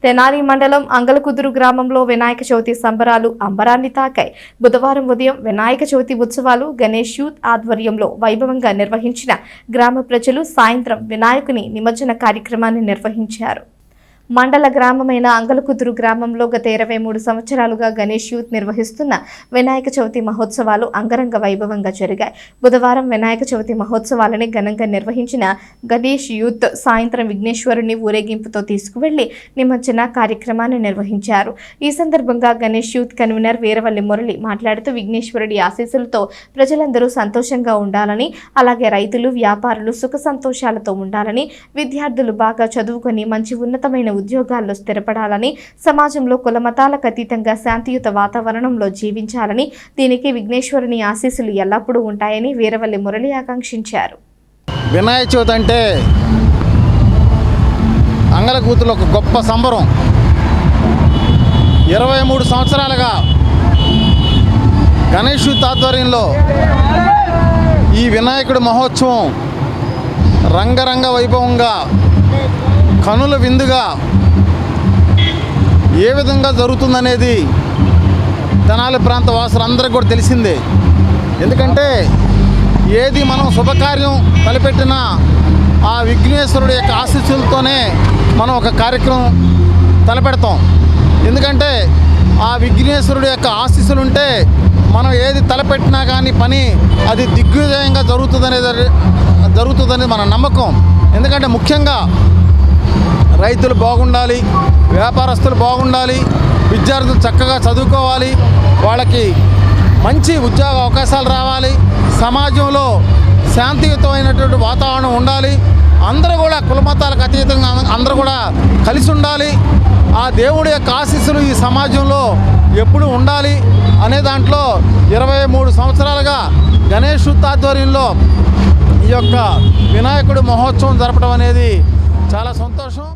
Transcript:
తెనాలి మండలం అంగలకుదురు గ్రామంలో వినాయక చవితి సంబరాలు అంబరాన్ని తాకాయి. బుధవారం ఉదయం వినాయక చవితి ఉత్సవాలు గణేష్ యూత్ ఆధ్వర్యంలో వైభవంగా నిర్వహించిన గ్రామ ప్రజలు సాయంత్రం వినాయకుని నిమజ్జన కార్యక్రమాన్ని నిర్వహించారు. మండల గ్రామమైన అంగలకుదురు గ్రామంలో గత 23 సంవత్సరాలుగా గణేష్ యూత్ నిర్వహిస్తున్న వినాయక చవితి మహోత్సవాలు అంగరంగ వైభవంగా జరిగాయి. బుధవారం వినాయక చవితి మహోత్సవాలని ఘనంగా నిర్వహించిన గణేష్ యూత్ సాయంత్రం విఘ్నేశ్వరుని ఊరేగింపుతో తీసుకువెళ్లి నిమజ్జన కార్యక్రమాన్ని నిర్వహించారు. ఈ సందర్భంగా గణేష్ యూత్ కన్వీనర్ వీరవల్లి మురళి మాట్లాడుతూ విఘ్నేశ్వరుడి ఆశీస్సులతో ప్రజలందరూ సంతోషంగా ఉండాలని, అలాగే రైతులు, వ్యాపారులు సుఖ సంతోషాలతో ఉండాలని, విద్యార్థులు బాగా చదువుకొని మంచి ఉన్నతమైన ఉద్యోగాల్లో స్థిరపడాలని, సమాజంలో కులమతాలకు అతీతంగా శాంతియుత వాతావరణంలో జీవించాలని, దీనికి విఘ్నేశ్వరుని ఆశీస్సులు ఎల్లప్పుడూ ఉంటాయని వీరవల్లి మురళి ఆకాంక్షించారు. వినాయక చవితి అంటే అంగలకూతులో ఒక గొప్ప సంబరం. 23 సంవత్సరాలుగా గణేష్ యూత్ ఆధ్వర్యంలో ఈ వినాయకుడి మహోత్సవం రంగరంగ వైభవంగా కనుల విందుగా ఏ విధంగా జరుగుతుందనేది తెనాలి ప్రాంత వాసులందరికీ కూడా తెలిసిందే. ఎందుకంటే ఏది మనం శుభకార్యం తలపెట్టినా ఆ విఘ్నేశ్వరుడి యొక్క ఆశీస్సులతోనే మనం ఒక కార్యక్రమం తలపెడతాం. ఎందుకంటే ఆ విఘ్నేశ్వరుడి యొక్క ఆశీస్సులు ఉంటే మనం ఏది తలపెట్టినా కానీ పని అది దిగ్విజయంగా జరుగుతుందనేది మన నమ్మకం. ఎందుకంటే ముఖ్యంగా రైతులు బాగుండాలి, వ్యాపారస్తులు బాగుండాలి, విద్యార్థులు చక్కగా చదువుకోవాలి, వాళ్ళకి మంచి ఉద్యోగ అవకాశాలు రావాలి, సమాజంలో శాంతియుతమైనటువంటి వాతావరణం ఉండాలి, అందరూ కూడా కులమతాలకు అతీతంగా అందరూ కూడా కలిసి ఉండాలి, ఆ దేవుడి యొక్క ఆశీస్సులు ఈ సమాజంలో ఎప్పుడూ ఉండాలి అనే దాంట్లో 23 సంవత్సరాలుగా గణేష్ యూత్ ఆధ్వర్యంలో ఈ యొక్క వినాయకుడి మహోత్సవం జరపడం అనేది చాలా సంతోషం.